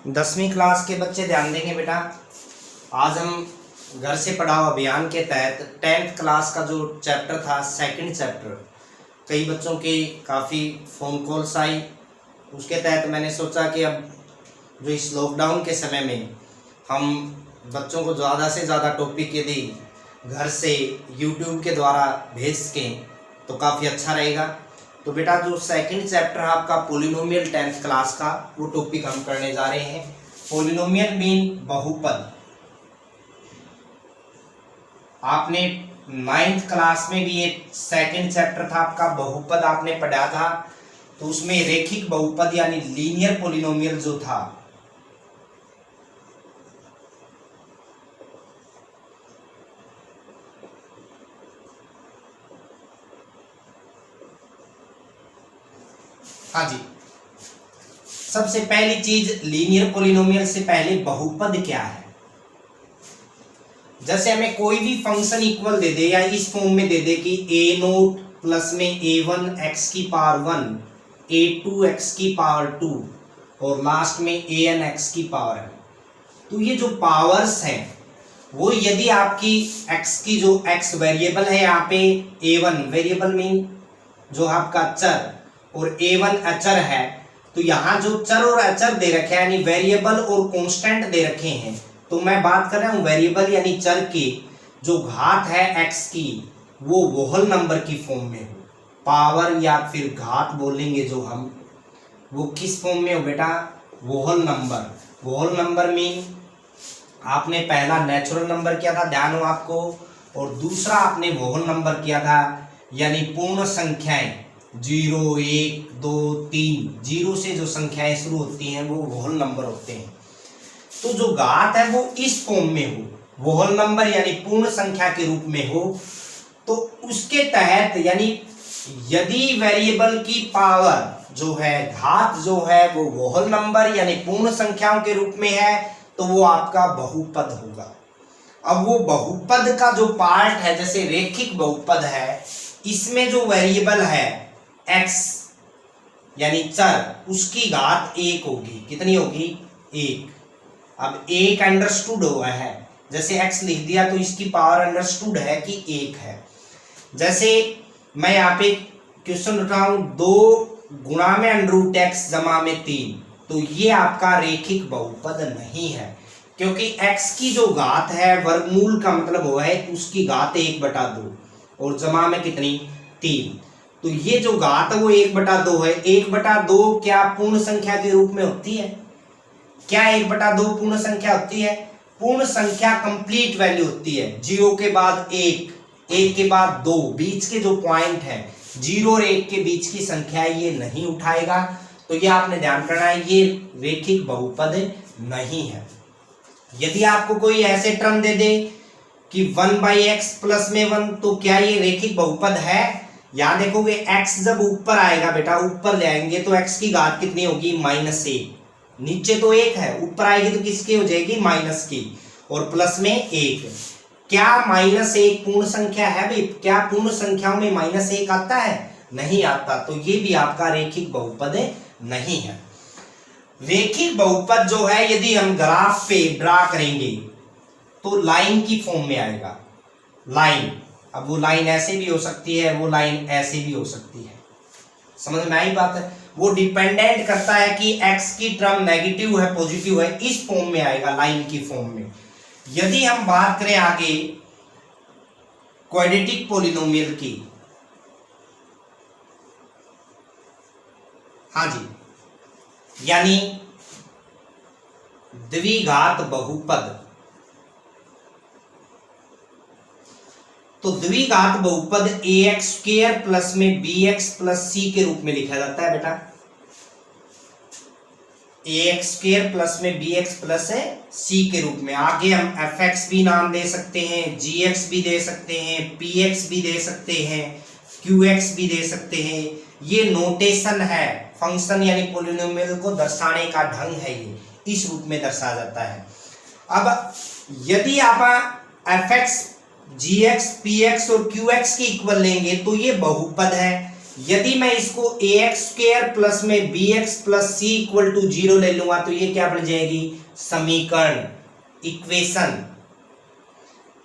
10वीं क्लास के बच्चे ध्यान देंगे बेटा। आज हम घर से पढ़ाओ अभियान के तहत 10th क्लास का जो चैप्टर था, सेकंड चैप्टर, कई बच्चों की काफ़ी फ़ोन कॉल्स आई। उसके तहत मैंने सोचा कि अब जो इस लॉकडाउन के समय में हम बच्चों को ज़्यादा से ज़्यादा टॉपिक यदि घर से यूट्यूब के द्वारा भेज सकें तो काफ़ी अच्छा रहेगा। तो बेटा जो सेकंड चैप्टर है आपका पॉलिनोमियल 10th क्लास का, वो टॉपिक हम करने जा रहे हैं। पॉलिनोमियल मीन बहुपद। आपने 9th क्लास में भी ये सेकंड चैप्टर था आपका, बहुपद आपने पढ़ा था। तो उसमें रेखिक बहुपद यानी लीनियर पॉलिनोमियल जो था, हाँ जी, सबसे पहली चीज लीनियर पॉलिनोमियल से पहले बहुपद क्या है। जैसे हमें कोई भी फंक्शन इक्वल दे दे या इस फॉर्म में दे दे कि a0 प्लस में a1 x की पावर 1, a2 x की पावर 2 और लास्ट में an x की पावर है। तो ये जो पावर्स हैं वो यदि आपकी x की जो x वेरिएबल है, यहाँ पे a1 वेरिएबल मीन जो आपका चर और a1 अचर है, तो यहाँ जो चर और अचर दे रखे हैं यानी वेरिएबल और कांस्टेंट दे रखे हैं, तो मैं बात कर रहा हूँ वेरिएबल यानी चर की जो घात है x की वो होल नंबर की फॉर्म में हो। पावर या फिर घात बोलेंगे जो हम, वो किस फॉर्म में हो बेटा, whole number. Whole number mean आपने पहला नेचुरल नंबर किया था, ध्यान हो आपको, और दूसरा आपने होल नंबर किया था यानी पूर्ण संख्याएं 0, 1, 2, 3, 0 से जो संख्याएं शुरू होती हैं वो होल नंबर होते हैं। तो जो घात है वो इस फॉर्म में हो, होल नंबर यानी पूर्ण संख्या के रूप में हो, तो उसके तहत यानी यदि वेरिएबल की पावर जो है, घात जो है वो होल नंबर यानी पूर्ण संख्याओं के रूप में है, तो वो आपका बहुपद होगा। अब वो बहुपद का जो पार्ट है, जैसे रेखिक बहुपद है, इसमें जो वेरिएबल है x यानी चर, उसकी घात 1 होगी। कितनी होगी? 1। अब 1 अंडरस्टूड हुआ है, जैसे x लिख दिया तो इसकी पावर अंडरस्टूड है कि 1 है। जैसे मैं यहाँ पे क्वेश्चन उठाऊं 2 गुणा में अंडरूट x जमा में 3, तो ये आपका रेखिक बहुपद नहीं है, क्योंकि x की जो घात है वर्गमूल का मतलब हुआ है उसकी घात 1/2 और जमा में कितनी? 3। तो ये जो घात है वो 1/2 है। 1/2 क्या पूर्ण संख्या के रूप में होती है? क्या 1/2 पूर्ण संख्या होती है? पूर्ण संख्या कंप्लीट वैल्यू होती है। 0 के बाद 1, 1 के बाद 2, बीच के जो पॉइंट है 0 और 1 के बीच की संख्या ये नहीं उठाएगा। तो ये आपने ध्यान करना है, ये रेखिक बहुपद नहीं है। यदि आपको कोई ऐसे टर्म दे दे कि 1/x प्लस में 1, तो क्या ये रेखिक बहुपद है? यहां देखोगे x जब ऊपर आएगा बेटा, ऊपर ले आएंगे तो x की घात कितनी होगी? -1। नीचे तो 1 है, ऊपर आएगी तो किसकी हो जाएगी? माइनस की, और प्लस में 1। क्या -1 पूर्ण संख्या है भाई? क्या पूर्ण संख्याओं में -1 आता है? नहीं आता। तो ये भी आपका रेखिक बहुपद नहीं है। रेखिक बहुपद जो है यदि हम ग्राफ पे ड्रा करेंगे तो लाइन की फॉर्म में आएगा। लाइन, अब वो लाइन ऐसे भी हो सकती है, वो लाइन ऐसे भी हो सकती है। समझ में आई बात है? वो डिपेंडेंट करता है कि x की टर्म नेगेटिव है पॉजिटिव है, इस फॉर्म में आएगा, लाइन की फॉर्म में। यदि हम बात करें आगे क्वाड्रेटिक पॉलिनोमियल की, हाँ जी, यानी द्विघात बहुपद, तो द्विघात बहुपद ax² प्लस में bx प्लस c के रूप में लिखा जाता है बेटा। ax² प्लस में bx प्लस c के रूप में। आगे हम fx भी नाम दे सकते हैं, gx भी दे सकते हैं, px भी दे सकते हैं, qx भी दे सकते हैं। ये नोटेशन है, फंक्शन यानी पॉलिनोमियल को दर्शाने का ढंग है, ये इस रूप में दर्शाया जाता है। अब यदि आप fx, gx, px और qx की इक्वल लेंगे तो ये बहुपद है। यदि मैं इसको ax² प्लस में bx plus c equal to 0 ले लूंगा तो ये क्या बन जाएगी, समीकरण, इक्वेशन।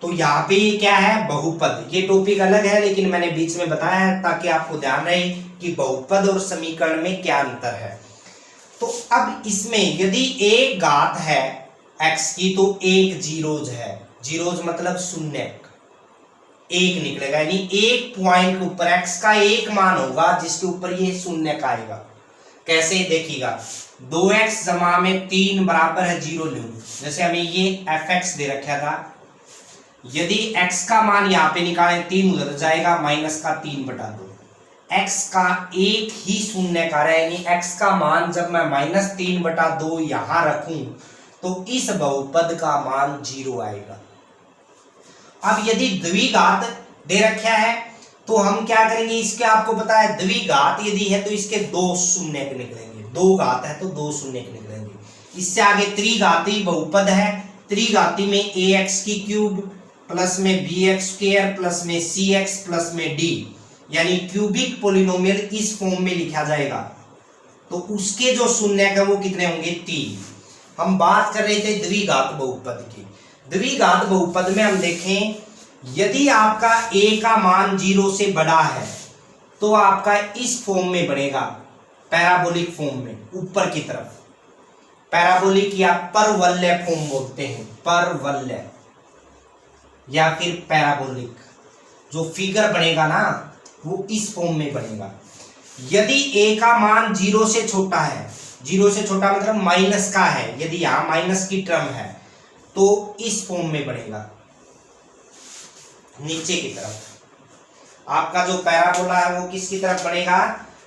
तो यहाँ पे ये क्या है, बहुपद। ये टॉपिक अलग है लेकिन मैंने बीच में बताया है ताकि आपको ध्यान रहे कि बहुपद और समीकरण में क्या अंतर है। तो अब इसमें यदि एक घात है x की तो एक जीरोज है, जीरोज मतलब शून्य, एक निकलेगा, यानी एक पॉइंट के ऊपर x का एक मान होगा जिसके ऊपर ये शून्य का आएगा। कैसे देखिएगा, 2x जमा में 3 बराबर है 0 लूं, जैसे हमें ये fx दे रखा था, यदि x का मान यहाँ पे निकालें 3 उधर जाएगा, माइनस का 3/2, x का एक ही शून्य का है, यानी x का मान जब मैं -3/2 यहां रखूं तो इस बहुपद का मान 0 आएगा। अब यदि द्विघात दे रखा है तो हम क्या करेंगे, इसके आपको पता है द्विघात यदि है तो इसके 2 शून्य के निकलेंगे, 2 घात है तो 2 शून्य के निकलेंगे। इससे आगे त्रिघाती बहुपद है, त्रिघाती में ax³ प्लस में bx² प्लस में cx प्लस में d, यानी क्यूबिक पोलिनोमियल इस फॉर्म में लिखा जाएगा। तो उसके जो शून्य है वो कितने होंगे, 3। हम बात कर रहे थे द्विघात बहुपद की। द्विघात बहुपद में हम देखें, यदि आपका a का मान 0 से बड़ा है तो आपका इस फॉर्म में बनेगा, पैराबोलिक फॉर्म में, ऊपर की तरफ। पैराबोलिक या परवलय फॉर्म बोलते हैं, परवलय या फिर पैराबोलिक। जो फिगर बनेगा ना वो इस फॉर्म में बनेगा। यदि a का मान 0 से छोटा है, 0 से छोटा मतलब माइनस का है, यदि यहां माइनस की टर्म है तो इस फॉर्म में बनेगा, नीचे की तरफ। आपका जो पैराबोला है वो किसकी तरफ बनेगा,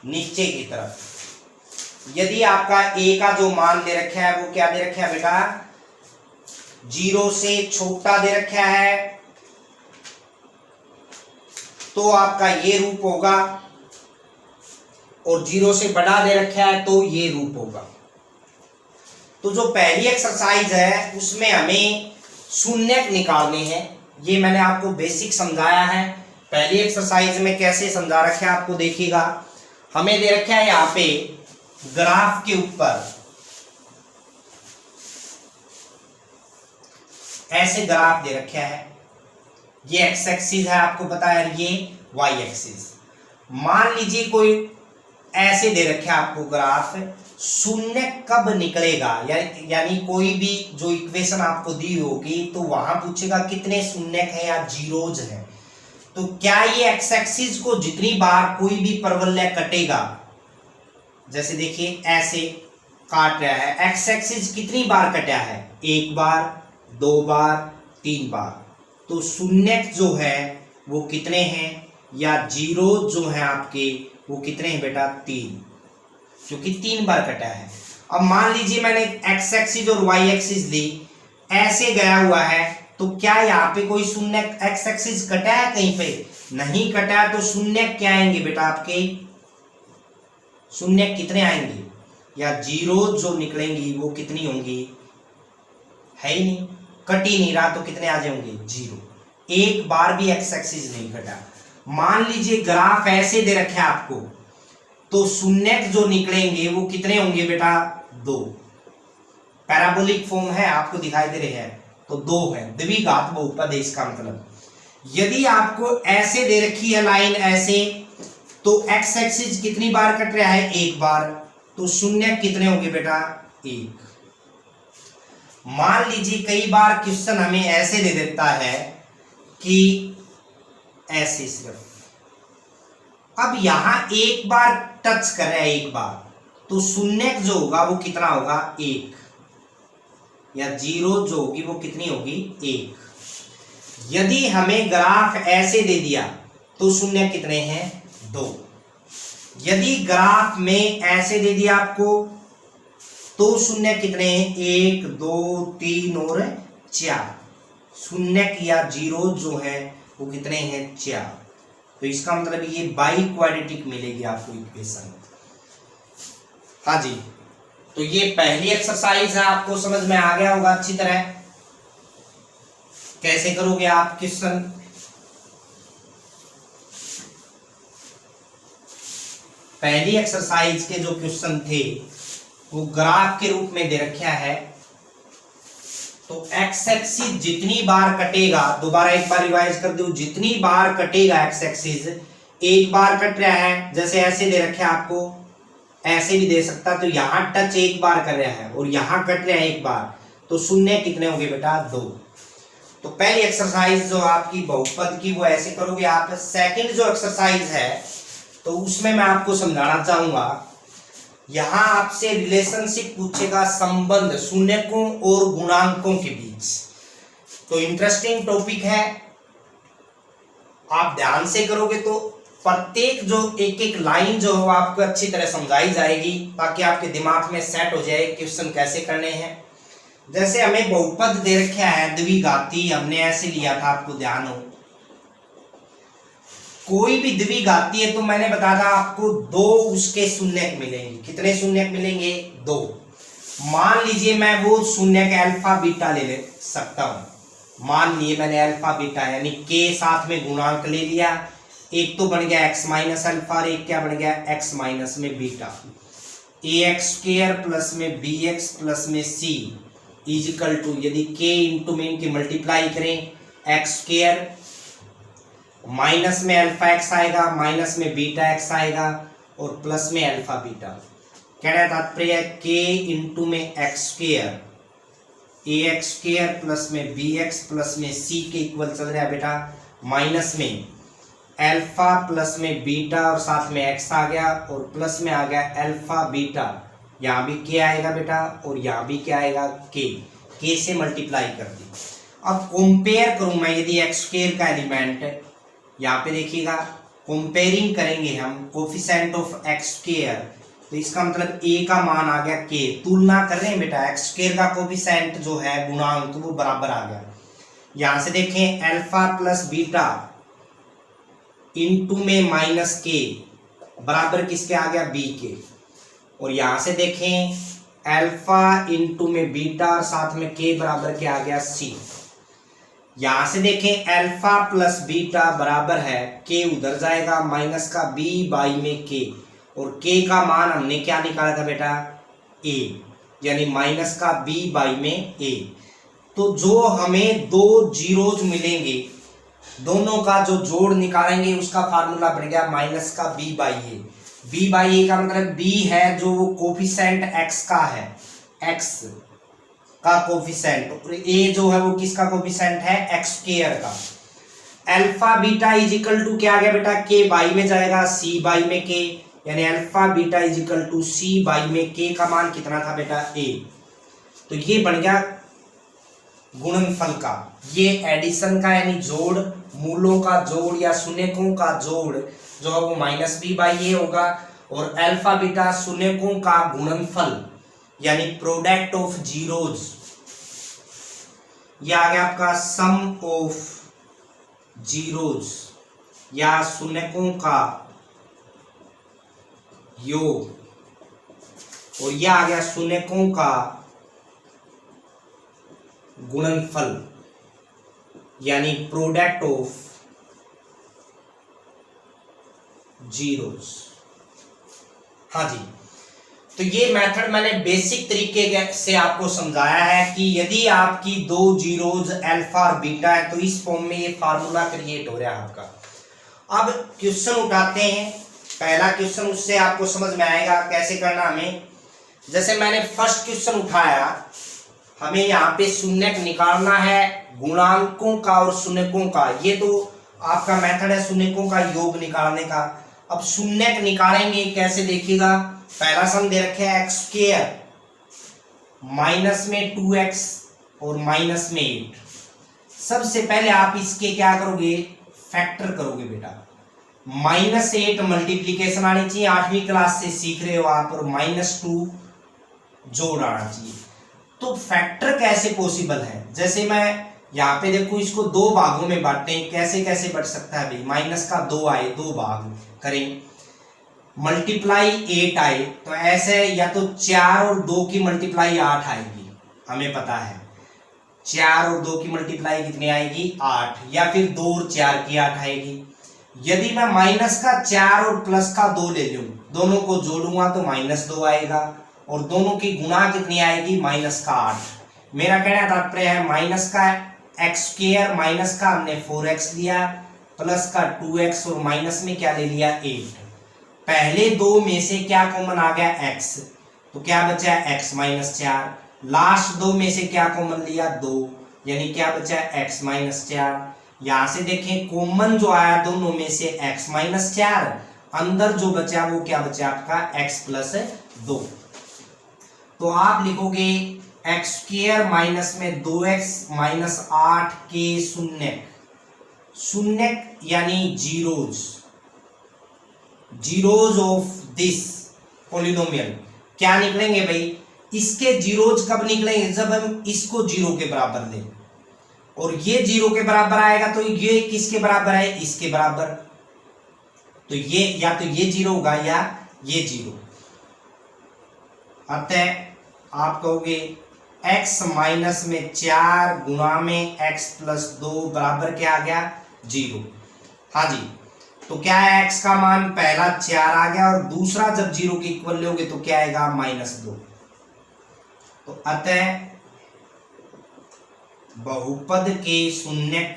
नीचे की तरफ। यदि आपका a का जो मान दे रखा है वो क्या दे रखा है बेटा, 0 से छोटा दे रखा है तो आपका ये रूप होगा, और 0 से बड़ा दे रखा है तो ये रूप होगा। तो जो पहली एक्सरसाइज है उसमें हमें शून्य निकालने हैं, ये मैंने आपको बेसिक समझाया है। पहली एक्सरसाइज में कैसे समझा रखा है आपको देखिएगा। हमें दे रखा है यहाँ पे ग्राफ के ऊपर ऐसे ग्राफ दे रखा है, ये एक्स एक्सिस है आपको पता है, ये वाई एक्सिस। मान लीजिए कोई ऐसे दे रखे आपको ग्राफ, शून्य कब निकलेगा, यानी कोई भी जो इक्वेशन आपको दी होगी तो वहां पूछेगा कितने शून्य है या जीरोज है। तो क्या ये एक्स एक्सिस को जितनी बार कोई भी परवलय कटेगा, जैसे देखिए ऐसे काट रहा है, एक्स एक्सिस कितनी बार कटा है, 1 बार, 2 बार, 3 बार। तो शून्य जो है वो कितने हैं, या जीरो जो है आपके वो कितने हैं बेटा, 3, क्योंकि 3 बार कटा है। अब मान लीजिए मैंने एक्स एक्सिस और वाई एक्सिस ली, ऐसे गया हुआ है, तो क्या यहाँ पे कोई शून्य एक्स एक्सिस कटा है, कहीं पे नहीं कटा है, तो शून्य क्या आएंगे बेटा आपके, शून्य कितने आएंगे, या जीरो जो निकलेंगी वो कितनी होंगी, है ही नहीं, कट ही नहीं रहा, तो कितने आ जाएंगे, 0। एक बार भी एक्स एक्सिस नहीं कटा। मान लीजिए ग्राफ ऐसे दे रखे आपको, तो शून्य जो निकलेंगे वो कितने होंगे बेटा, 2। पैराबोलिक फॉर्म है, आपको दिखाई दे रहे हैं, तो 2 है, द्विघात बहुपद है इसका मतलब। यदि आपको ऐसे दे रखी है लाइन ऐसे, तो एक्स एक्सिस कितनी बार कट रहा है, 1 बार, तो शून्य कितने होंगे बेटा, 1। मान लीजिए कई बार क्वेश्चन हमें ऐसे दे देता है कि ऐसे सिर्फ, अब यहां 1 बार टच कर रहा है, 1 बार, तो शून्य जो होगा वो कितना होगा, 1, या जीरो जो होगी वो कितनी होगी, 1। यदि हमें ग्राफ ऐसे दे दिया तो शून्य कितने हैं, 2। यदि ग्राफ में ऐसे दे दिया आपको तो शून्य कितने हैं, 1, 2, 3 और 4। शून्य या जीरो जो है वो कितने हैं, 4। तो इसका मतलब ये बाई क्वाड्रेटिक मिलेगी आपको इक्वेशन। हाँ जी, तो ये पहली एक्सरसाइज है, आपको समझ में आ गया होगा अच्छी तरह कैसे करोगे आप क्वेश्चन। पहली एक्सरसाइज के जो क्वेश्चन थे वो ग्राफ के रूप में दे रखा है। तो एक्स एक्सिस जितनी बार कटेगा, दोबारा एक बार रिवाइज कर दूं, जितनी बार कटेगा एक्स एक्सिस, एक बार कट रहा है, जैसे ऐसे दे रखे आपको, ऐसे भी दे सकता, तो यहां टच एक बार कर रहा है और यहां कट रहा है एक बार, तो शून्य कितने होंगे बेटा? 2। तो पहली एक्सरसाइज जो आपकी बहुपद की वो ऐसे करोगे आप। सेकंड जो एक्सरसाइज है तो उसमें मैं आपको समझाना चाहूंगा, यहां आपसे रिलेशनशिप पूछेगा, संबंध शून्यकों और गुणांकों के बीच। तो इंटरेस्टिंग टॉपिक है, आप ध्यान से करोगे तो प्रत्येक जो एक एक लाइन जो है आपको अच्छी तरह समझाई जाएगी, ताकि आपके दिमाग में सेट हो जाए क्वेश्चन कैसे करने हैं। जैसे हमें बहुपद दे रखा है द्विघाती, हमने ऐसे लिया था, आपको ध्यान हो, कोई भी द्विघाती है तो मैंने बताया था आपको 2 उसके शून्यक मिलेंगे। कितने शून्यक मिलेंगे? 2। मान लीजिए मैं वो शून्यक अल्फा बीटा ले सकता हूं। मान लिए मैंने अल्फा बीटा यानी के साथ में गुणांक ले लिया, एक तो बन गया एक्स माइनस अल्फा और एक क्या बन गया? एक्स माइनस में बीटा। ए एक्स स्क्वायर प्लस में बी एक्स प्लस में सी इजिकल टू, यदि के इंटू में इनकी मल्टीप्लाई करें, एक्स स्क्वायर माइनस में अल्फा एक्स आएगा, माइनस में बीटा एक्स आएगा और प्लस में अल्फा बीटा। कहना तात्पर्य के इंटू में एक्स स्क्वायर, ए एक्स स्क्वायर प्लस में बी एक्स प्लस में सी के इक्वल चल रहा है बेटा, माइनस में अल्फा प्लस में बीटा और साथ में एक्स आ गया और प्लस में आ गया अल्फा बीटा, यहाँ भी के आएगा बेटा और यहाँ भी क्या आएगा? के से मल्टीप्लाई कर दी। अब कंपेयर करूं मैं, यदि एक्स स्क्वायर का एलिमेंट, यहाँ पे देखिएगा कंपेयरिंग करेंगे हम कोफिशिएंट ऑफ एक्स स्क्वायर, तो इसका मतलब ए का मान आ गया के, तुलना कर रहे हैं बेटा, एक्स स्क्वायर का कोफिशिएंट जो है गुणांक वो बराबर आ गया। यहां से देखें अल्फा प्लस बीटा इंटू में माइनस के बराबर किसके आ गया? बी के। और यहां से देखें अल्फा इंटू में बीटा और साथ में के बराबर क्या आ गया? सी। यहां से देखें अल्फा प्लस बीटा बराबर है, के उधर जाएगा, माइनस का बी बाई में के, और के का मान हमने क्या निकाला था बेटा? ए, यानी माइनस का बी बाई में ए। तो जो हमें 2 जीरोज मिलेंगे, दोनों का जो जोड़ निकालेंगे उसका फार्मूला बन गया माइनस का B by A. B by A का मतलब बी है जो वो कोफिशिएंट एक्स का है, एक्स का कोफिशिएंट, और ए जो है वो किसका कोफिशिएंट है? एक्स स्क्वायर का। Alpha beta is equal to क्या आ गया बेटा? के बाई में जाएगा सी बाई में के, यानी alpha beta is equal to c by में के का मान कितना था बेटा? ए। तो ये बन गया गुणनफल का, ये एडिशन का यानी जोड़, मूलों का जोड़ या शून्यकों का जोड़ जो है वो माइनस बी बाई ए होगा, और अल्फा बीटा शून्यकों का गुणनफल यानी प्रोडक्ट ऑफ जीरोज, यह आ गया आपका सम ऑफ जीरोज या शून्यकों का योग, और यह आ गया शून्यकों का गुणनफल यानी प्रोडक्ट ऑफ जीरोज। हाँ जी, तो ये मेथड मैंने बेसिक तरीके से आपको समझाया है कि यदि आपकी 2 जीरोज अल्फा और बीटा है तो इस फॉर्म में ये फार्मूला क्रिएट हो रहा है आपका। अब क्वेश्चन उठाते हैं, पहला क्वेश्चन, उससे आपको समझ में आएगा कैसे करना हमें। जैसे मैंने फर्स्ट क्वेश्चन उठाया, हमें यहाँ पे शून्यक निकालना है गुणांकों का और शून्यकों का, ये तो आपका मेथड है शून्यकों का योग निकालने का। अब शून्यक निकालेंगे कैसे देखिएगा, पहला सम दे रखे है एक्स स्क्वायर माइनस में 2x और माइनस में 8। सबसे पहले आप इसके क्या करोगे? फैक्टर करोगे बेटा। -8 मल्टीप्लीकेशन आनी चाहिए, 8वीं क्लास से सीख रहे हो आप, और -2 जोड़ आना चाहिए। तो फैक्टर कैसे पॉसिबल है? जैसे मैं यहाँ पे देखो, इसको 2 भागों में बांटें, कैसे कैसे बढ़ सकता है भाई? माइनस का 2 आए, 2 भाग करें, मल्टीप्लाई 8 आए, तो ऐसे या तो 4 और 2 की मल्टीप्लाई 8 आएगी, हमें पता है 4 और 2 की मल्टीप्लाई कितनी आएगी? 8, या फिर 2 और 4 की 8 आएगी। यदि मैं माइनस का 4 और प्लस का 2 ले लूं दोनों को जोड़ूंगा तो -2 आएगा और दोनों की गुणा कितनी आएगी, -8। मेरा कहना तात्पर्य है माइनस का x² माइनस का हमने 4x लिया प्लस का 2x और माइनस में क्या ले लिया 8। पहले दो में से क्या कॉमन आ गया x, तो क्या बचा x -4। लास्ट दो में से क्या कॉमन लिया 2, यानी क्या बचा x -4। यहां से देखें कॉमन जो आया दोनों में से x -4, अंदर जो बचा वो क्या बचा आपका x + 2। तो आप लिखोगे x² माइनस में 2x -8 के शून्य, शून्य यानी जीरोज ऑफ दिस पॉलिनोमियल क्या निकलेंगे भाई, इसके जीरोज कब निकलेंगे, जब हम इसको 0 के बराबर लें और ये 0 के बराबर आएगा तो ये किसके बराबर है, इसके बराबर। तो ये या तो ये 0 होगा या ये 0। अतः आप कहोगे x माइनस में 4 गुणा में x + 2 बराबर क्या आ गया 0। हाँ जी, तो क्या है x का मान पहला 4 आ गया और दूसरा जब 0 के इक्वल लोगे तो क्या आएगा -2। तो अतः बहुपद के शून्यक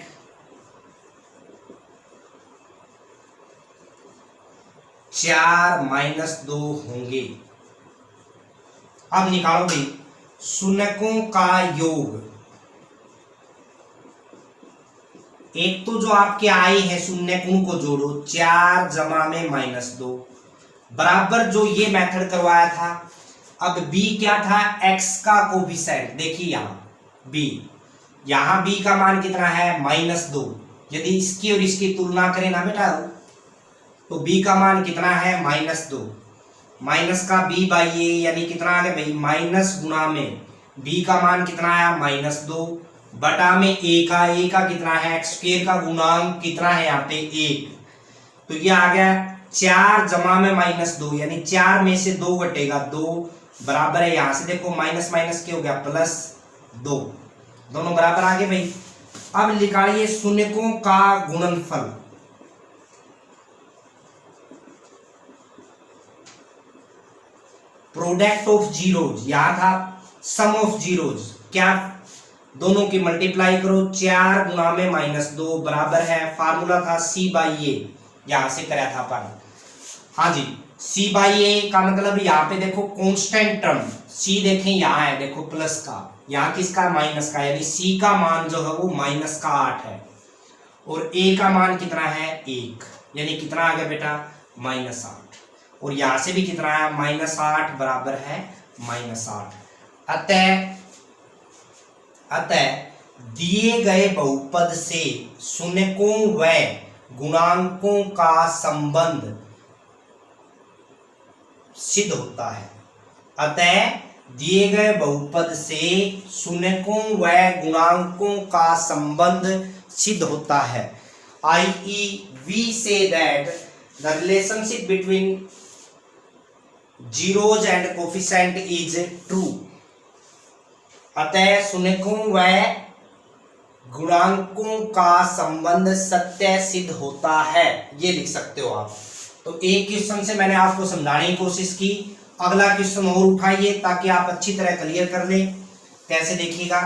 चार -2 होंगे। अब निकालो भाई शून्यकों का योग। एक तो जो आपके आए हैं शून्यक उनको जोड़ो, 4 जमा में -2 बराबर जो ये मेथड करवाया था। अब b क्या था, x का कोफिशिएंट देखिए यहां b, यहां b का मान कितना है -2। यदि इसकी और इसकी तुलना करें ना बेटा तो b का मान कितना है -2, माइनस का b/a यानी कितना आ गया भाई माइनस गुणा में b का मान कितना आया -2 बटा में a का कितना है x² का गुणांक कितना है यहाँ पे 1। तो ये आ गया 4 जमा में -2 यानी 4 में से 2 घटेगा 2 बराबर है, यहां से देखो माइनस माइनस क्या हो गया +2, दोनों बराबर आ गए भाई। अब निकालिए शून्यकों का गुणनफल। प्रोडक्ट ऑफ जीरोज, यहां था सम ऑफ जीरोज, क्या दोनों की मल्टीप्लाई करो, 4 गुणा में -2 बराबर है, फार्मूला था c/a, यहां से कराया था अपन। हाँ जी, c/a का मतलब यहाँ पे देखो कांस्टेंट टर्म, c देखें यहाँ है देखो प्लस का, यहाँ किसका माइनस का, यानी c का मान जो है वो -8 है और a का मान कितना है 1, यानी कितना आ गया बेटा -8 और यहां से भी कितना है -8 बराबर है -8। अतः दिए गए बहुपद से शून्यकों व गुणांकों का संबंध सिद्ध होता है। अतः दिए गए बहुपद से शून्यकों व गुणांकों का संबंध सिद्ध होता है। i.e. we say that the relationship between zeros and coefficient is true। अतः शून्यकों व गुणांकों का संबंध सत्य सिद्ध होता है, ये लिख सकते हो आप। तो एक क्वेश्चन से मैंने आपको समझाने की कोशिश की, अगला क्वेश्चन और उठाइए ताकि आप अच्छी तरह क्लियर कर लें। कैसे देखिएगा,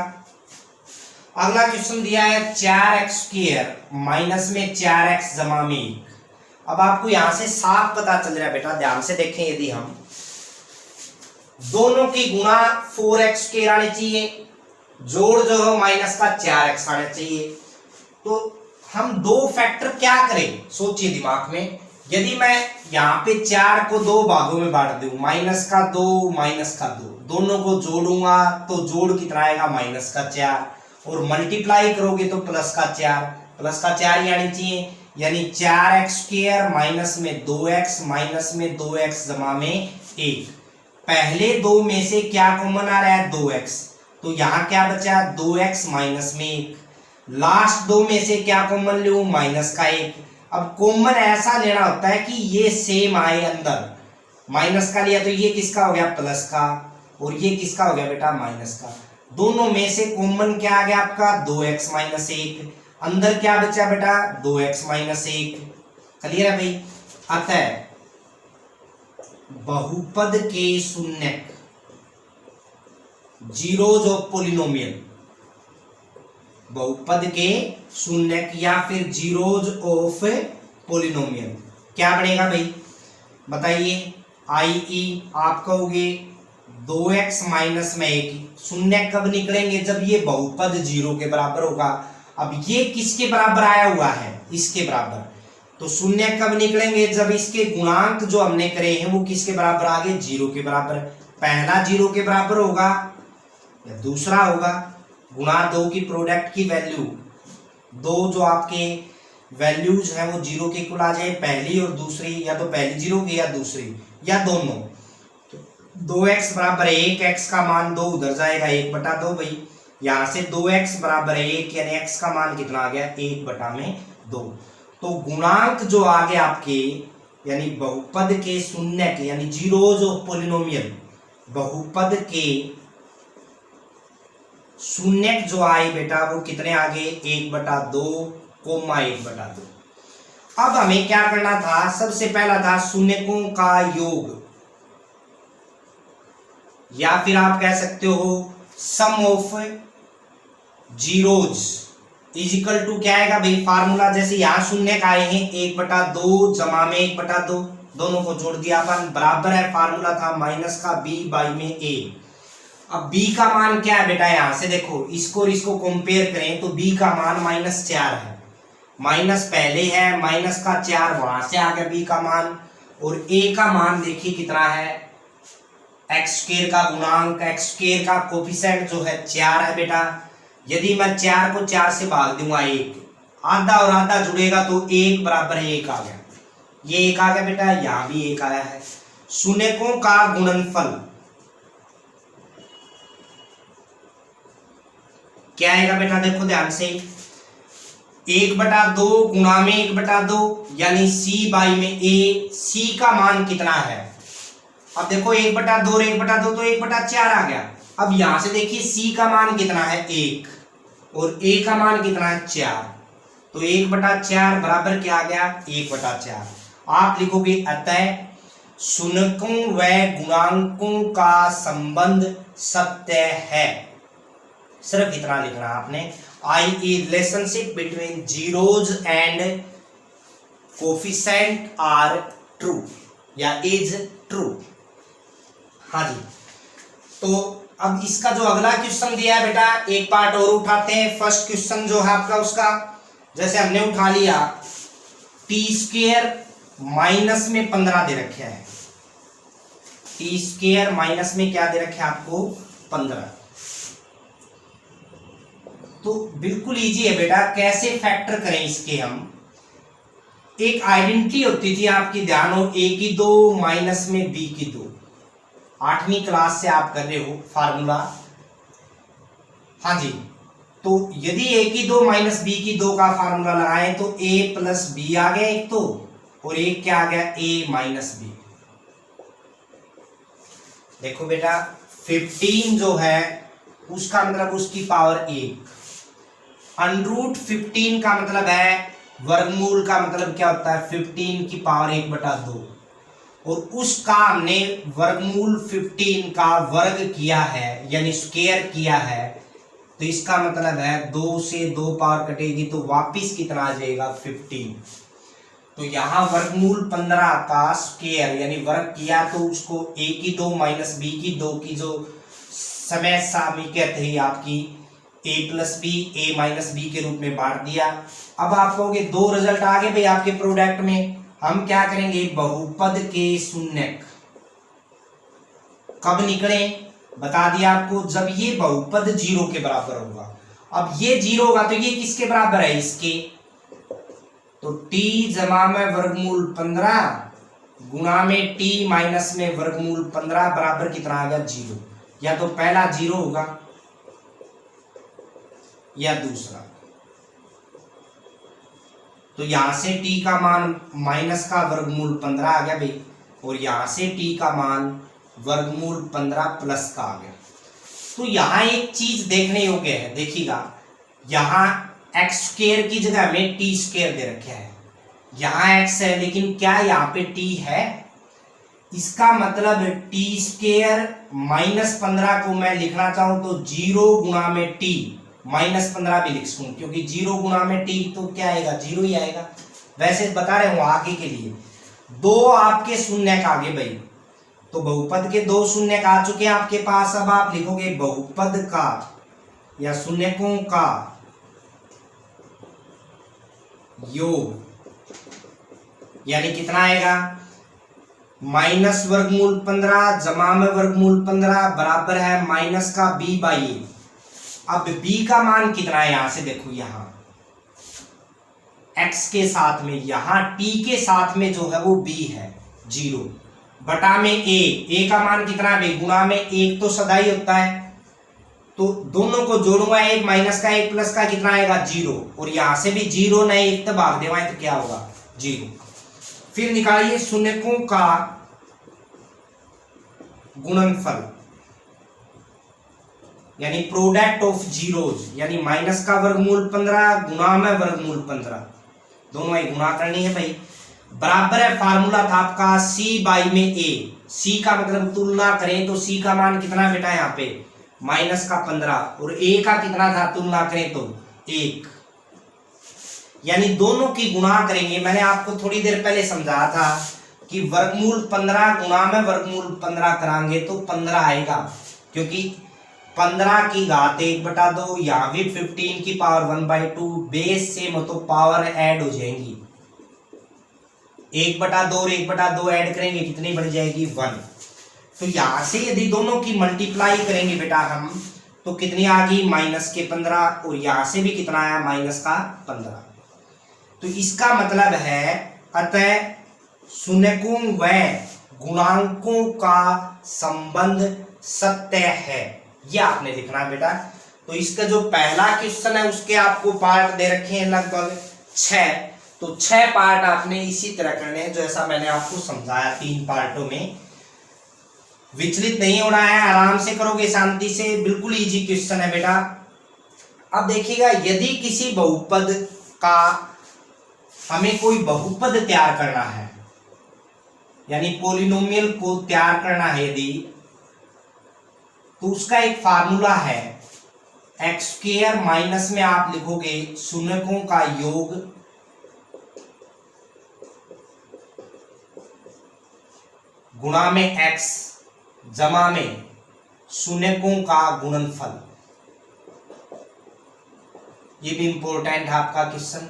अगला क्वेश्चन दिया है 4x² माइनस में 4x जमा में 1। अब आपको यहां से साफ पता चल रहा है बेटा, ध्यान से देखें, यदि हम दोनों की गुणा 4x² आनी चाहिए, जोड़ जो है माइनस का 4x आना चाहिए, तो हम दो फैक्टर क्या करें, सोचिए दिमाग में। यदि मैं यहाँ पे 4 को 2 भागों में बांट दूं, -2 -2, दोनों को जोड़ूंगा तो जोड़ कितना आएगा -4 और मल्टीप्लाई करोगे तो +4 ही आनी चाहिए, यानी 4x² माइनस में 2x माइनस में 2x जमा में 1। पहले दो में से क्या कॉमन आ रहा है 2x, तो यहाँ क्या बचा 2x माइनस में 1। लास्ट दो में से क्या कॉमन लूं -1। अब कॉमन ऐसा लेना होता है कि ये सेम आए, अंदर माइनस का लिया तो ये किसका हो गया प्लस का और ये किसका हो गया बेटा माइनस का। दोनों में से कॉमन क्या आ गया आपका 2x माइनस 1, अंदर क्या बचा बेटा 2x माइनस 1। क्लियर है भाई। अतः बहुपद के शून्यक, जीरोज ऑफ पोलिनोमियल, बहुपद के शून्यक या फिर जीरोज ऑफ पोलिनोमियल क्या बनेगा भाई बताइए। आई आप कहोगे 2x माइनस में 1 शून्य कब निकलेंगे जब ये बहुपद 0 के बराबर होगा। अब ये किसके बराबर आया हुआ है, इसके बराबर, तो शून्य कब निकलेंगे जब इसके गुणांक जो हमने करे हैं वो किसके बराबर आ गए, 0 के बराबर। पहला 0 के बराबर होगा या दूसरा होगा, गुणा दो की प्रोडक्ट की वैल्यू, दो जो आपके वैल्यूज हैं वो 0 के इक्वल आ जाए, पहली और दूसरी, या तो पहली 0 की या दूसरी या दोनों। तो 2x बराबर 1, x का मान 2 उधर जाएगा 1/2 भाई, यहाँ से 2x बराबर 1 यानी x का मान कितना आ गया 1/2। तो गुणांक जो आ गए आपके यानी बहुपद के शून्यक यानी जीरोज ऑफ पोलिनोमियल, बहुपद के शून्यक जो आए बेटा वो कितने आ गए 1/2, 1/2। अब हमें क्या करना था, सबसे पहला था शून्यकों का योग, या फिर आप कह सकते हो sum of zeros is equal to क्या आएगा भाई फार्मूला, जैसे यहां शून्य आए हैं 1/2 जमा में 1/2, दोनों को जोड़ दिया अपन, बराबर है फार्मूला था माइनस का b बाई में a। अब b का मान क्या है बेटा, यहां से देखो इसको और इसको कंपेयर करें तो b का मान -4 है, माइनस पहले है, माइनस का 4 वहां से आ गया b का मान, और a का मान देखिए कितना है, एक्स स्क्वायर का गुणांक, एक्स स्क्वायर का कोफिशिएंट जो है 4 है बेटा। यदि मैं 4 को 4 से भाग दूंगा 1, आधा और आधा जुड़ेगा तो 1 बराबर 1 आ गया, ये 1 आ गया बेटा, यहां भी 1 आया है। शून्यकों का गुणनफल क्या आएगा बेटा, देखो ध्यान से, 1/2 गुणा में 1/2 यानी c बाई में a, c का मान कितना है, अब देखो 1/2 और 1/2 तो 1/4 आ गया। अब यहां से देखिए c का मान कितना है 1 और a का मान कितना है 4, तो 1/4 बराबर क्या आ गया 1/4। आप लिखोगे अतः शून्यकों व गुणांकों का संबंध सत्य है, सिर्फ इतना लिखना आपने, i.e. Relationship between zeros and coefficient are true या इज ट्रू। हाँ जी, तो अब इसका जो अगला क्वेश्चन दिया है बेटा, एक पार्ट और उठाते हैं। फर्स्ट क्वेश्चन जो है आपका उसका, जैसे हमने उठा लिया t² माइनस में 15 दे रखे है, t² माइनस में क्या दे रखे है आपको 15, तो बिल्कुल इजी है बेटा, कैसे फैक्टर करें इसके हम। एक आइडेंटिटी होती थी आपकी, ध्यान हो, a की 2 माइनस में b की 2, 8वीं क्लास से आप कर रहे हो फार्मूला। हाँ जी, तो यदि a की 2 माइनस b की 2 का फार्मूला लगाएं तो a प्लस b आ गया एक तो, और एक क्या आ गया a माइनस b। देखो बेटा 15 जो है उसका मतलब उसकी पावर 1, √15 का मतलब है वर्गमूल का मतलब क्या होता है 15 की पावर 1/2, और उसका हमने वर्गमूल 15 का वर्ग किया है यानी स्क्वायर किया है, तो इसका मतलब है 2 से 2 पावर कटेगी तो वापिस कितना आ जाएगा 15। तो यहाँ वर्गमूल 15 का स्क्वायर यानी वर्ग किया तो उसको a की 2 माइनस b की 2 की जो समय सामयिक थी आपकी a plus b a minus b के रूप में बांट दिया। अब आप कहोगे दो रिजल्ट आ गए भाई आपके प्रोडक्ट में, हम क्या करेंगे बहुपद के शून्यक कब निकले बता दिया आपको, जब ये बहुपद 0 के बराबर होगा। अब ये 0 होगा तो ये किसके बराबर है इसके, तो t जमा में वर्गमूल 15 गुणा में t माइनस में वर्गमूल 15 बराबर कितना आ गया 0, या तो पहला 0 होगा या दूसरा। तो यहां से t का मान माइनस का वर्गमूल 15 आ गया भाई, और यहां से t का मान वर्गमूल 15 प्लस का आ गया। तो यहां एक चीज देखने योग्य है, देखिएगा यहां x² की जगह में t² दे रखे है, यहां x है लेकिन क्या यहां पे t है, इसका मतलब टी स्क्वेयर -15 को मैं लिखना चाहूं तो 0 गुणा में टी -15 भी लिख सकूं, क्योंकि 0 गुणा में टी तो क्या आएगा, 0 ही आएगा। वैसे बता रहे हूं आगे के लिए। दो आपके शून्य का आगे भाई, तो बहुपद के दो शून्य का आ चुके हैं आपके पास। अब आप लिखोगे बहुपद का या शून्यकों का योग, यानी कितना आएगा, माइनस वर्गमूल 15 जमा में वर्गमूल 15 बराबर है माइनस का b बाई ए। अब b का मान कितना है, यहां से देखो, यहां x के साथ में, यहां t के साथ में जो है वो b है 0 बटा में a का मान कितना है, गुणा में 1 तो सदा ही होता है, तो दोनों को जोड़ूंगा, एक माइनस का एक प्लस का, कितना आएगा 0, और यहां से भी 0 नहीं, एक तो भाग देवाएं तो क्या होगा 0। फिर निकालिए शून्यकों का गुणनफल, यानी प्रोडक्ट ऑफ जीरोज, यानी माइनस का वर्गमूल 15 गुणा में वर्गमूल 15, दोनों ही गुणा करनी है भाई। बराबर है, फार्मूला था आपका c बाई में a, c का मतलब तुलना करें तो c का मान कितना बेटा यहाँ पे माइनस का 15, और a का कितना था तुलना करें तो 1, यानी दोनों की गुणा करेंगे। मैंने आपको थोड़ी देर पहले समझाया था कि वर्गमूल 15 गुणा में वर्गमूल 15 कराएंगे तो 15 आएगा, क्योंकि 15 की घात 1/2, यहाँ भी 15 की पावर 1/2, बेस सेम हो तो पावर ऐड हो जाएंगी, 1/2 और 1/2 ऐड करेंगे कितनी बढ़ जाएगी 1। तो यहां से यदि दोनों की मल्टीप्लाई करेंगे बेटा हम, तो कितनी आ गई माइनस के 15, और यहां से भी कितना आया माइनस का 15। तो इसका मतलब है अतः शून्यकों व गुणांकों का संबंध सत्य है, यह आपने लिखना है बेटा। तो इसका जो पहला क्वेश्चन है उसके आपको पार्ट दे रखे हैं लगभग 6, तो 6 पार्ट आपने इसी तरह करने हैं जैसा मैंने आपको समझाया 3 पार्टों में। विचलित नहीं होना है, आराम से करोगे शांति से, बिल्कुल इजी क्वेश्चन है बेटा। अब देखिएगा, यदि किसी बहुपद का हमें कोई बहुपद तैयार करना है, यानी पॉलिनोमियल को तैयार करना है यदि, तो उसका एक फार्मूला है एक्स स्क्वायर माइनस में आप लिखोगे शून्यकों का योग गुणा में x जमा में शून्यकों का गुणनफल। ये भी इंपॉर्टेंट है आपका क्वेश्चन,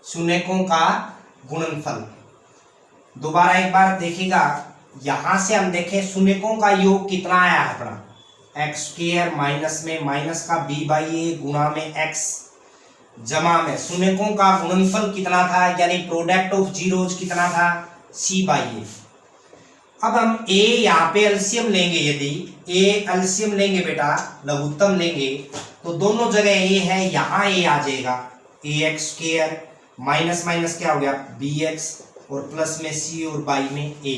शून्यकों का गुणनफल। दोबारा एक बार देखिएगा, यहां से हम देखें शून्यकों का योग कितना आया है अपना, एक्स स्क्वायर माइनस में माइनस का b बाई ए गुणा में x जमा में शून्यकों का गुणनफल कितना था, यानी प्रोडक्ट ऑफ जीरोज कितना था c बाई ए। अब हम a यहाँ पे एलसीएम लेंगे, यदि a एलसीएम लेंगे बेटा, लघुत्तम लेंगे, तो दोनों जगह a है, यहाँ a आ जाएगा, a x square minus minus क्या हो गया bx, और प्लस में c और बाई में a।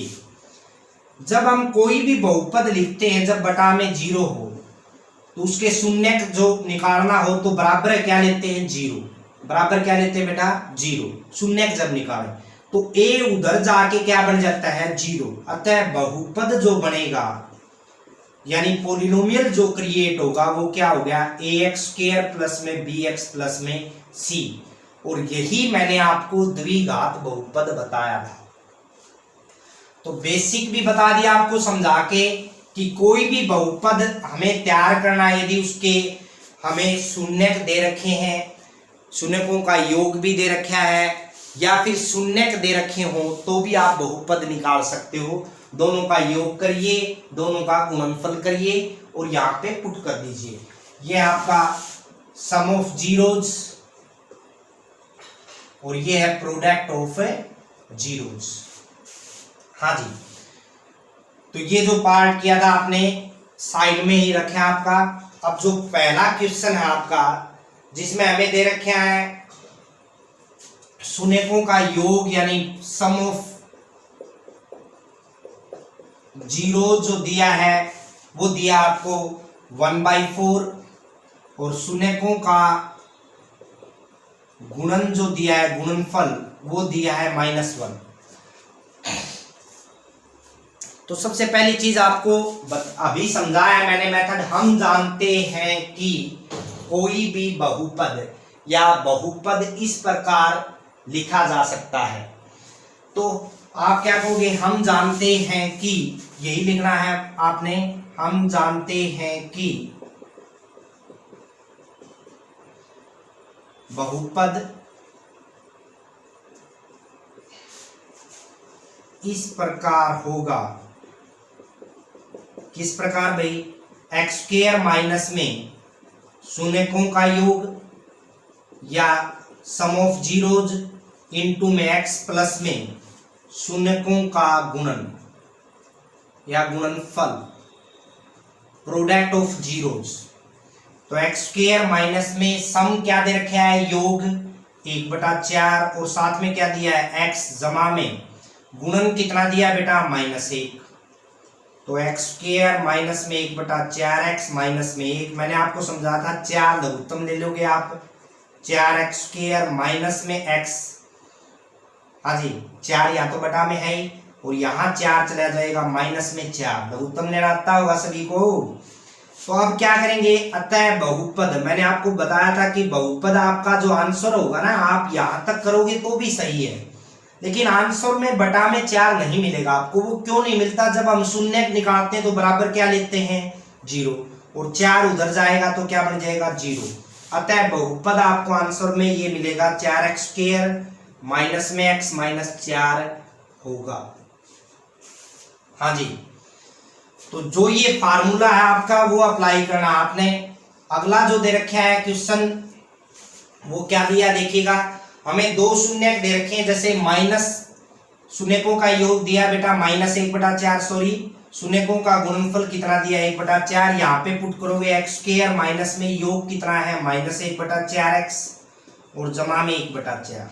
जब हम कोई भी बहुपद लिखते हैं, जब बटा में 0 हो तो उसके शून्य जो निकालना हो तो बराबर क्या लेते हैं 0, बराबर क्या लेते हैं बेटा 0, शून्य जब निकाले तो a उधर जाके क्या बन जाता है 0। अतः बहुपद जो बनेगा, यानी पॉलिनोमियल जो क्रिएट होगा वो क्या हो गया ax स्क्वायर प्लस में bx प्लस में c, और यही मैंने आपको द्विघात बहुपद बताया था। तो बेसिक भी बता दिया आपको समझा के कि कोई भी बहुपद हमें तैयार करना है, यदि उसके हमें शून्यक दे रखे हैं, शून्यकों का योग भी दे रखा है, या फिर शून्यक दे रखे हो, तो भी आप बहुपद निकाल सकते हो। दोनों का योग करिए, दोनों का गुणनफल करिए और यहाँ पे पुट कर दीजिए। ये आपका सम ऑफ जीरोज और ये है प्रोडक्ट ऑफ जीरोज। हाँ जी, तो ये जो पार्ट किया था आपने साइड में ही रखे आपका। अब जो पहला क्वेश्चन है आपका, जिसमें हमें दे रखे हैं शून्यकों का योग, यानी सम ऑफ जीरो जो दिया है वो दिया आपको 1/4, और शून्यकों का गुणन जो दिया है, गुणनफल वो दिया है -1। तो सबसे पहली चीज आपको अभी समझाया है मैंने मेथड। हम जानते हैं कि कोई भी बहुपद या बहुपद इस प्रकार लिखा जा सकता है। तो आप क्या कहोगे, हम जानते हैं कि, यही लिखना है आपने, हम जानते हैं कि बहुपद इस प्रकार होगा। किस प्रकार भाई, एक्स स्क्वायर माइनस में शून्यकों का योग या सम ऑफ जीरोज इनटू में एक्स प्लस में शून्यकों का गुणन या गुणनफल, प्रोडक्ट ऑफ जीरोज। तो एक्स स्क्वायर माइनस में सम क्या दे रखा है, योग 1/4, और साथ में क्या दिया है, एक्स, जमा में गुणन कितना दिया बेटा, -1। तो एक्स स्क्वायर माइनस में 1/4 एक्स माइनस में 1, मैंने आपको समझा था 4 लघुत्तम ले लोगे आप, 4x स्क्वायर माइनस में x, हाँ जी 4 या तो बटा में है ही, और यहाँ 4 चला जाएगा माइनस में 4, लघुत्तम लेना आता होगा सभी को। तो अब क्या करेंगे, अतः बहुपद, मैंने आपको बताया था कि बहुपद आपका जो आंसर होगा ना, आप यहाँ तक करोगे तो भी सही है, लेकिन आंसर में बटा में 4 नहीं मिलेगा आपको। वो क्यों नहीं मिलता, जब हम शून्य निकालते हैं तो बराबर क्या लेते हैं, 0, और 4 उधर जाएगा तो क्या बन जाएगा, 0। अतः बहुपद आपको आंसर में ये मिलेगा 4x स्क्वायर माइनस में x माइनस 4 होगा। हाँ जी, तो जो ये फार्मूला है आपका वो अप्लाई करना आपने। अगला जो दे रखा है क्वेश्चन, वो क्या दिया देखिएगा, हमें 2 शून्य दे रखे हैं, जैसे माइनस शून्यकों का योग दिया बेटा -1/4, सॉरी शून्यकों का गुणनफल कितना दिया 1/4, यहाँ पे पुट करोगे एक्स स्क्वायर माइनस में योग कितना है -1/4x और जमा में 1/4,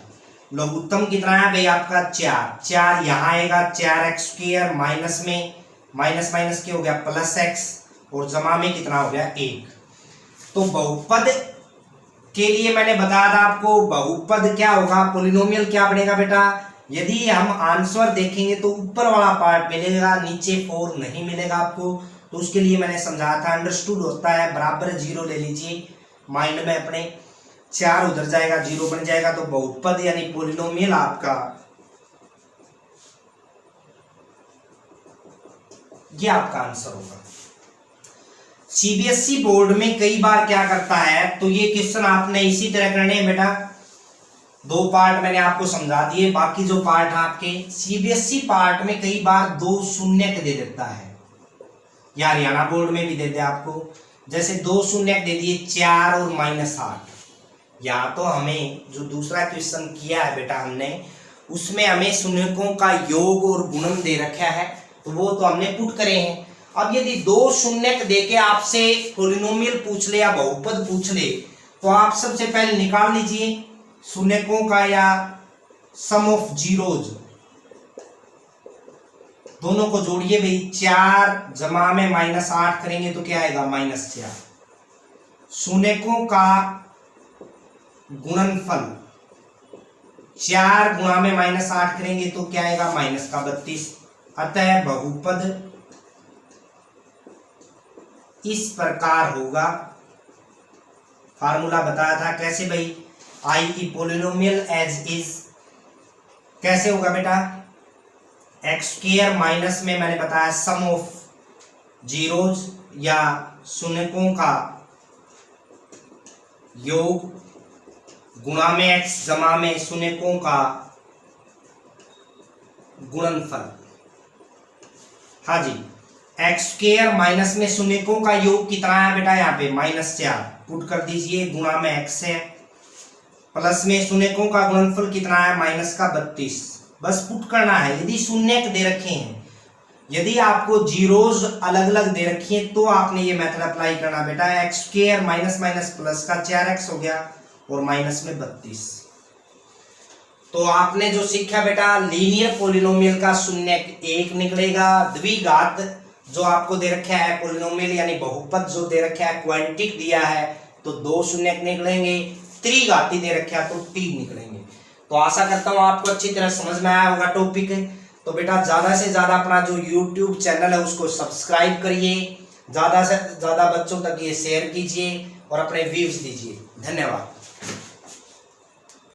लघुत्तम कितना है भाई आपका 4 यहाँ आएगा 4x स्क्वायर माइनस में माइनस माइनस क्या हो गया +x और जमा में कितना हो गया 1। तो बहुपद के लिए मैंने बताया था आपको, बहुपद क्या होगा, पॉलिनोमियल क्या बनेगा बेटा, यदि हम आंसर देखेंगे तो ऊपर वाला पार्ट मिलेगा, नीचे 4 नहीं मिलेगा आपको। तो उसके लिए मैंने समझाया था, अंडरस्टूड होता है, बराबर 0 ले लीजिए माइंड में अपने, 4 उधर जाएगा 0 बन जाएगा। तो बहुपद यानी पॉलिनोमियल आपका ये आपका आंसर होगा। सीबीएसई बोर्ड में कई बार क्या करता है, तो ये क्वेश्चन आपने इसी तरह करने हैं बेटा, 2 पार्ट मैंने आपको समझा दिए, बाकी जो पार्ट है आपके सीबीएसई पार्ट में कई बार 2 शून्य दे देता है, या हरियाणा बोर्ड में भी दे दे आपको, जैसे 2 शून्य दे दिए 4 और -8। यहाँ तो हमें जो दूसरा क्वेश्चन किया है बेटा हमने, उसमें हमें शून्यकों का योग और गुणन दे रखा है, तो वो तो हमने पुट करे हैं। अब यदि 2 शून्य देके आपसे पॉलिनोमियल पूछ ले या बहुपद पूछ ले, तो आप सबसे पहले निकाल लीजिए शून्यकों का या सम ऑफ जीरोज, दोनों को जोड़िए भाई, 4 जमा में -8 करेंगे तो क्या आएगा -4, शून्यकों का गुणनफल 4 गुणा में -8 करेंगे तो क्या आएगा -32। अतः बहुपद इस प्रकार होगा, फार्मूला बताया था कैसे भाई, आई की पॉलिनोमियल एज इज कैसे होगा बेटा, एक्स स्क्वायर माइनस में मैंने बताया सम ऑफ जीरोज या शून्यकों का योग गुणा में एक्स जमा में शून्यकों का गुणनफल। हाँ जी, एक्स स्क्वायर माइनस में शून्यकों का योग कितना है बेटा, यहाँ पे -4 पुट कर दीजिए, गुणा में एक्स है, प्लस में शून्यकों का गुणनफल कितना है -32, बस पुट करना है। यदि शून्य दे रखे हैं, यदि आपको जीरोज अलग अलग दे रखी हैं, तो आपने ये मेथड अप्लाई करना बेटा, x square minus minus plus का 4x हो गया और माइनस में 32। तो आपने जो सीखा बेटा, लीनियर पॉलिनोमियल का शून्य 1 निकलेगा, द्विघात जो आपको दे रखा है पॉलिनोमियल यानी बहुपद जो दे रखा है, क्वांटिक दिया है तो 2 शून्य निकलेंगे, त्रिघाती दे रखा है तो 3 निकलेंगे। तो आशा करता हूं आपको अच्छी तरह समझ में आया होगा टॉपिक। तो बेटा ज़्यादा से ज़्यादा अपना जो YouTube चैनल है उसको सब्सक्राइब करिए, ज़्यादा से ज़्यादा बच्चों तक ये शेयर कीजिए और अपने व्यूज़ दीजिए। धन्यवाद।